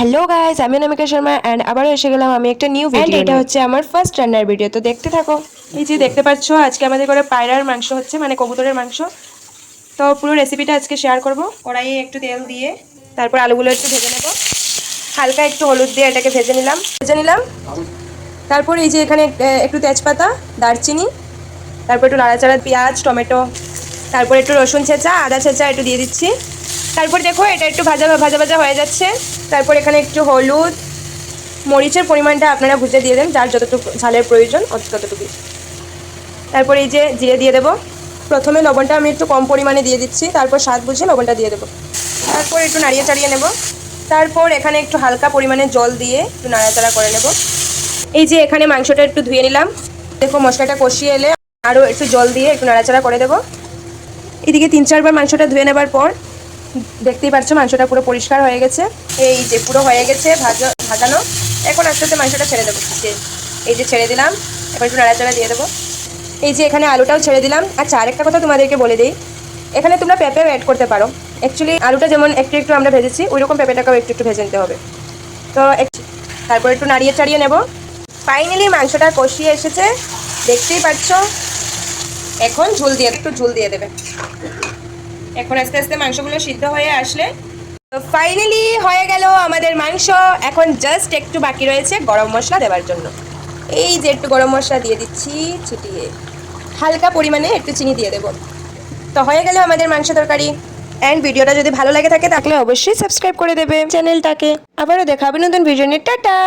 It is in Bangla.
হ্যালো গাইস, আমি অনামিকা শর্মা অ্যান্ড আবারও এসে গেলাম আমি একটা নিউ ভিডিও। এটা হচ্ছে আমার ফার্স্ট রান্নার ভিডিও, তো দেখতে থাকো। এই যে দেখতে পাচ্ছ, আজকে আমাদের করে পায়রার মাংস হচ্ছে, মানে কবুতরের মাংস। তো পুরো রেসিপিটা আজকে শেয়ার করব। কড়াইয়ে একটু তেল দিয়ে তারপর আলুগুলো একটু ভেজে নেব, হালকা একটু হলুদ দিয়ে এটাকে ভেজে নিলাম। তারপর এই যে এখানে একটু তেজপাতা, দারচিনি, তারপর একটু নাড়াচাড়া, পেঁয়াজ, টমেটো, তারপর একটু রসুন ছেঁচা, আদা ছেঁচা একটু দিয়ে দিচ্ছি। তারপর দেখো এটা একটু ভাজা ভাজা ভাজা হয়ে যাচ্ছে। তারপর এখানে একটু হলুদ, মরিচের পরিমাণটা আপনারা বুঝে দিয়ে দেন, যার যতটুকু ঝালের প্রয়োজন ততটুকু। তারপর এই যে জিরে দিয়ে দেবো। প্রথমে লবণটা আমি একটু কম পরিমাণে দিয়ে দিচ্ছি, তারপর স্বাদ বুঝে লবণটা দিয়ে দেবো। তারপর একটু নাড়িয়ে চাড়িয়ে নেব। তারপর এখানে একটু হালকা পরিমাণে জল দিয়ে একটু নাড়াচাড়া করে নেব। এই যে এখানে মাংসটা একটু ধুয়ে নিলাম। দেখো মশলাটা কষিয়ে এলে আরও একটু জল দিয়ে একটু নাড়াচাড়া করে দেবো। এদিকে 3-4 বার মাংসটা ধুয়ে নেবার পর দেখতেই পাচ্ছ মাংসটা পুরো পরিষ্কার হয়ে গেছে। এই যে পুরো হয়ে গেছে ভাজানো। এখন আস্তে আস্তে মাংসটা ছেড়ে দেবো। এই যে ছেড়ে দিলাম, এবার একটু নাড়াচাড়া দিয়ে দেবো। এই যে এখানে আলুটাও ছেড়ে দিলাম। আচ্ছা, আরেকটা কথা তোমাদেরকে বলে দিই, এখানে তোমরা পেঁপেও অ্যাড করতে পারো। অ্যাকচুয়ালি আলুটা যেমন একটু একটু আমরা ভেজেছি, ওইরকম পেঁপেটাকেও একটু একটু ভেজে নিতে হবে। তো তারপর একটু নাড়িয়ে চাড়িয়ে নেব। ফাইনালি মাংসটা কষিয়ে এসেছে, দেখতেই পাচ্ছ। এখন একটু ঝোল দিয়ে দেবে। এখন আস্তে আস্তে মাংসগুলো সিদ্ধ হয়ে আসলে, তো ফাইনালি হয়ে গেল আমাদের মাংস। এখন জাস্ট একটু বাকি রয়েছে গরম মশলা দেওয়ার জন্য। এই যে একটু গরম মশলা দিয়ে দিচ্ছি ছিটিয়ে, হালকা পরিমাণে একটু চিনি দিয়ে দেবো। তো হয়ে গেল আমাদের মাংস তরকারি। অ্যান্ড ভিডিওটা যদি ভালো লাগে থাকে তাহলে অবশ্যই সাবস্ক্রাইব করে দেবে চ্যানেলটাকে। আবারও দেখা হবে নতুন ভিডিও নিয়ে। টাটা।